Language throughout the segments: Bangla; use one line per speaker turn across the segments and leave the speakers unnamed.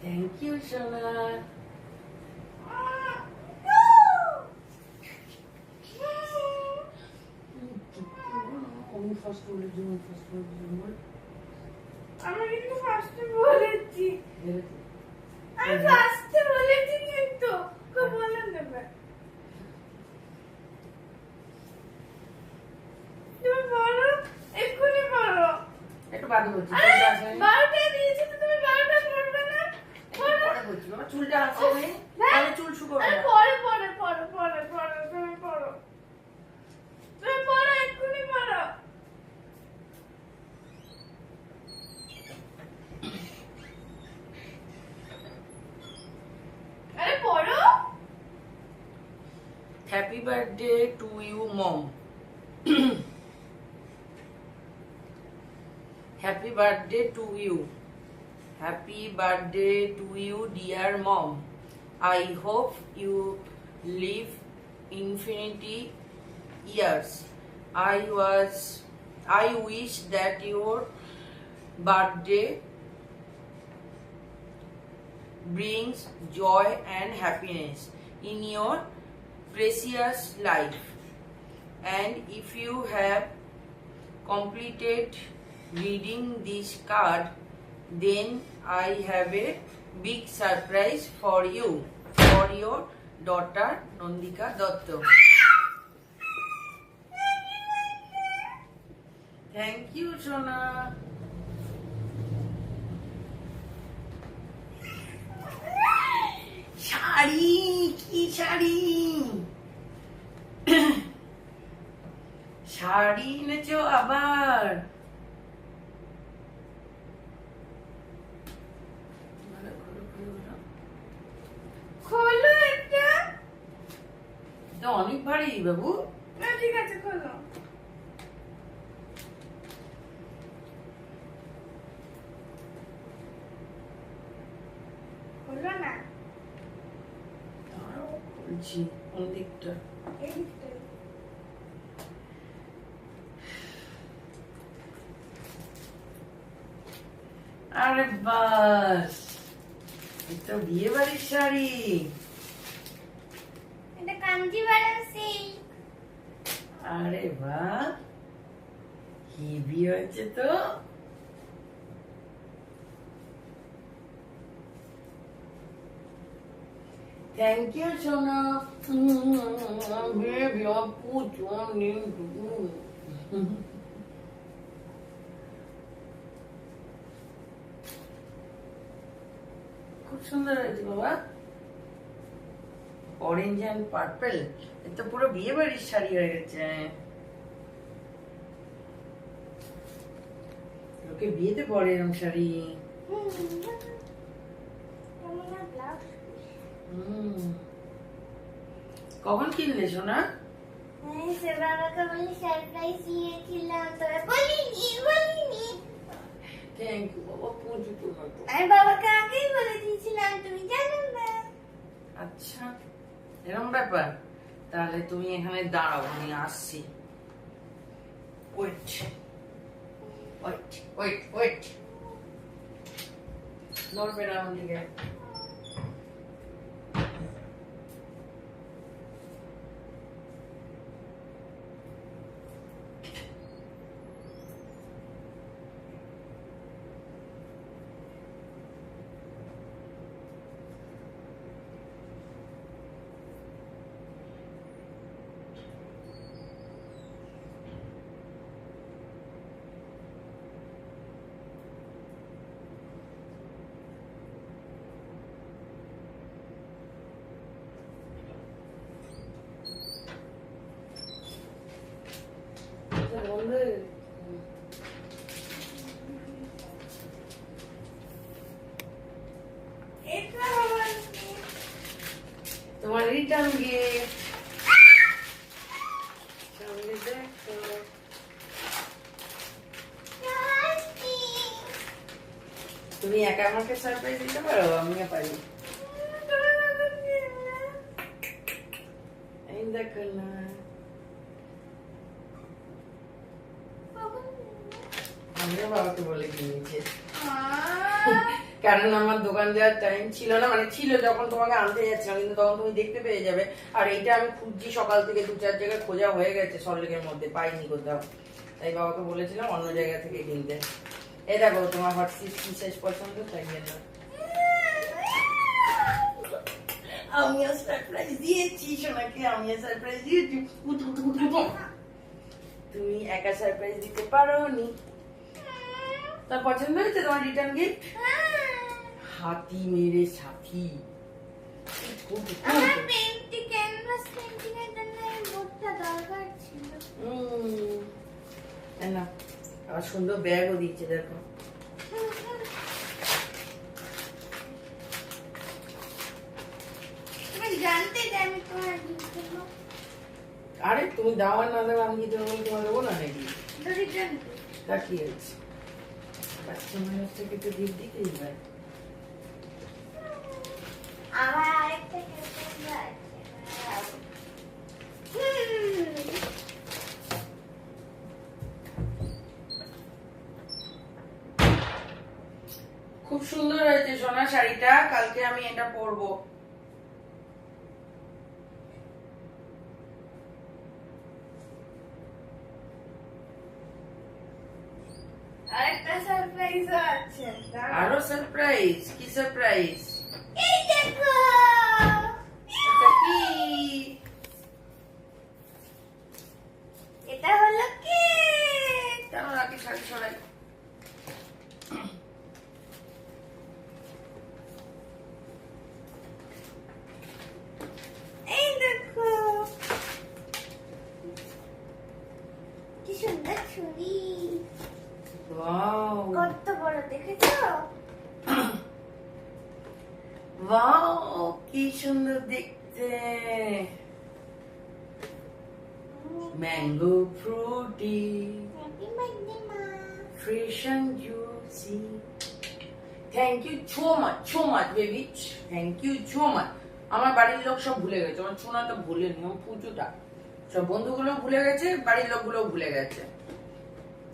থ্যাংক ইউ সোনা। আমি ফার্স্ট বলেছি,
আমি কিন্তু ফার্স্টে বলেছি, আমি ফার্স্টে বলেছি কিন্তু খুব বলে নেবে। তুমি বলো, এক্ষুনি বলো।
একটু বাদে বলছি,
আরে 12টা দিয়েছি তো তুমি 12টা পড়বে না?
পরে বলছি বাবা, চুলটা আছে আমি চুল শুকোবে
আরে
না।
পরে পড়ো তুমি পড়ো, তুমি পড়ো, এক্ষুনি পড়ো। আরে পড়ো।
Happy birthday to you mom. Happy birthday to you. Happy birthday to you, dear mom. I hope you live infinity years. I wish that your birthday brings joy and happiness in your precious life. And if you have completed reading this card, then I have a big surprise for you, for your daughter Nandika Datta. Thank you, Shona. Sari, কি শাড়ি? শাড়ি এনেছো আবার?
খোলো এটা।
এটা অনেক ভারী বাবু।
না ঠিক আছে, খোলো। খোলো না।
দাঁড়াও, খুলছি। কোন দিকটা?
এই দিকটা।
আরে বাস, এটা বিয়ে বাড়ির শাড়ি।
এটা কাঞ্জিভারাম
আরে বাহ, হেভি হয়েছে তো। থ্যাংক ইউ সোনা। বেবি আপু জনি। খুব সুন্দর হয়েছে বাবা। অরেঞ্জ এন্ড পার্পল, এটা পুরো বিয়ে বাড়ির শাড়ি হয়ে গেছে। লোকে বিয়েতে পরে এরকম শাড়ি। কখন কিনলে সোনা?
বাবাকে বলি সারপ্রাইজ দিয়েছিলাম, তোরা বলিনি।
থ্যাংক ইউ বাবা, পুজো তো না তো।
আমি বাবাকে আগেই বলে দিয়েছিলাম, তুমি জানো না।
আচ্ছা, এরকম ব্যাপার। তাহলে তুমি এখানে দাঁড়াও, আমি আসছি। ওয়েট ওয়েট ওয়েট ওয়েট, নড়বে না আমার দিকে। তোমার রিটার্ন গিফট। সামনে দেখো, তুমি একা আমাকে সারপ্রাইজ দিতে পারো, আমিও পারি। এই দেখো না, আমিও বাবাকে বলে কিনেছি। কারণ আমার দোকান দেওয়ার টাইম ছিল না, মানে ছিল যখন তোমাকে আনতে যাচ্ছিলাম, কিন্তু তখন তুমি দেখতে পেয়ে যাবে। আর এইটা আমি খুঁজছি সকাল থেকে, 2-4 জায়গায় খোঁজা হয়ে গেছে সল্টলেকের মধ্যে, পাইনি কোথাও। তাই বাবাকে বলেছিলাম অন্য জায়গা থেকে কিনতে। এই দেখো তোমার হটসিস কি সাইজ পছন্দ, তাই জন্য আমিও সারপ্রাইজ দিয়েছি সোনাকে, আমিও সারপ্রাইজ দিয়েছি। তুমি একা সারপ্রাইজ দিতে পারোনি। তার পছন্দ হয়েছে তোমার রিটার্ন গিফট? হাতি মেরে সাথী।
আমার পেইন্টিং ক্যানভাস পেইন্টিং এর জন্য এই বোর্ডটা দরকার ছিল।
না আবার সুন্দর ব্যাগও দিয়েছে দেখো।
তুমি জানতে যে আমি তোমার গিফট দেব।
আরে তুমি দাও আর না দাও আমি কি তোমার দেবো না নাকি?
রিটার্ন
তা কি আছে, কাস্টমারের থেকে তো গিফট দিতেই হয়।
আমার আরেকটা গিফট আছে।
খুব সুন্দর হয়েছে সোনা শাড়িটা, কালকে আমি এটা পরবো।
আরেকটা সারপ্রাইজ আছে।
আরো সারপ্রাইজ? কি সারপ্রাইজ?
এই দেখো,
এটা কি?
এটা হলো কি?
কেন রাখি শাড়ি সরাই?
এই দেখো কি সুন্দর ছুরি,
ওয়াও
কত বড় দেখেছো?
ওয়াও কি সুন্দর দেখতে। ম্যাঙ্গো ফ্রুটি,
হ্যাপি বার্থডে মা।
fresh and juicy. Thank you so much baby, thank you so much. আমার বাড়ির লোক সব ভুলে গেছে, আমার সোনাটা ভুলেনি, আমার পুজোটা সব বন্ধুগুলো ভুলে গেছে, বাড়ির লোকগুলো ভুলে গেছে,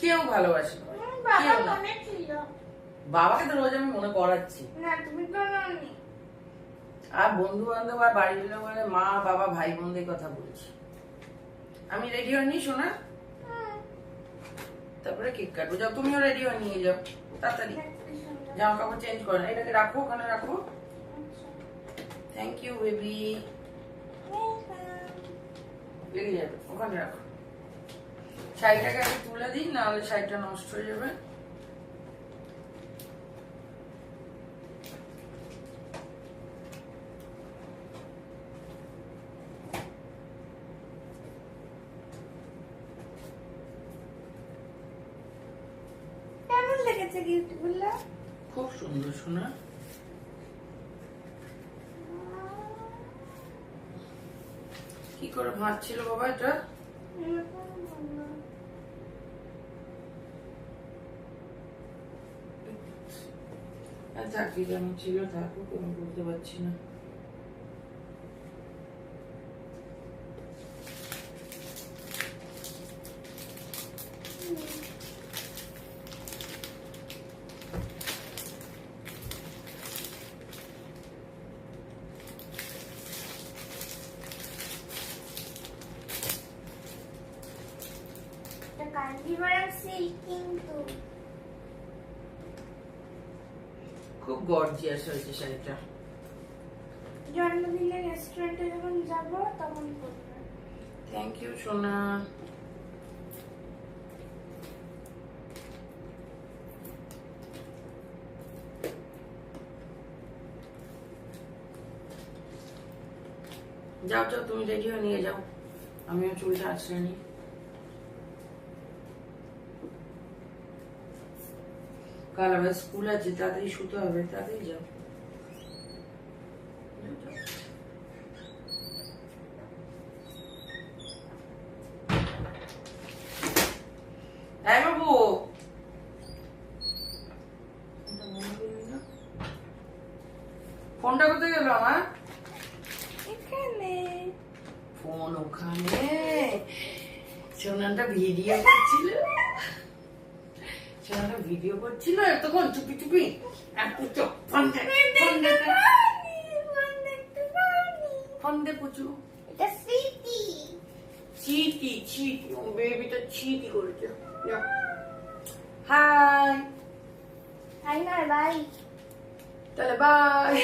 কেউ ভালোবাসে না।
বাবা
কেউ না।
মনে ছিল
বাবাকে তো রোজ আমি মনে করাচ্ছি।
না, তুমি করোনি।
আর বন্ধু বান্ধব আর বাড়ির লোক মানে মা বাবা ভাই বোনদের কথা বলছি। আমি রেডি হয়নি সোনা, তারপরে কেক কাটবো। যাও তুমিও রেডি হয়ে নিয়ে যাও তাড়াতাড়ি, জামা কাপড় চেঞ্জ করো না, এটাকে রাখো ওখানে রাখো। থ্যাংক ইউ বেবি, লেগে যাবে, ওখানে রাখো। শাড়িটাকে আগে তুলে দিই, নাহলে শাড়িটা নষ্ট হয়ে যাবে।
কেমন লেগেছে গিফট গুলো?
খুব সুন্দর সোনা। কি করে ভাঁজছিল বাবা এটা? চাকরি কেমন ছিল থাকুক, আমি বলতে পারছি না।
কাঞ্জিভারাম সিল্ক কিন্তু
খুব গর্জিয়াস হয়েছে শাড়িটা।
জন্মদিনে রেস্টুরেন্টে যখন যাব তখন পরবে।
থ্যাংক ইউ সোনা। যাও যাও তুমি রেডি হয়ে নিয়ে যাও, আমিও চুলটা আছড়ে নিই। কাল আবার স্কুল আছে, তাড়াতাড়ি শুতে হবে, তাড়াতাড়ি যাও। হ্যাঁ বাবু, ফোনটা কোথায় গেল আমার?
এখানে
ফোন ওখানে, সোনাটা ভিডিও করছিল, সোনাটা ভিডিও করছিল এতক্ষণ চুপি চুপি এত চোখ ফোন দে ফোন দে পুচু
এটা স্মৃতি।
চিটি চিটি ও বেবিটা চিটি করেছে হাই
হাই না বাই।
তাহলে বাই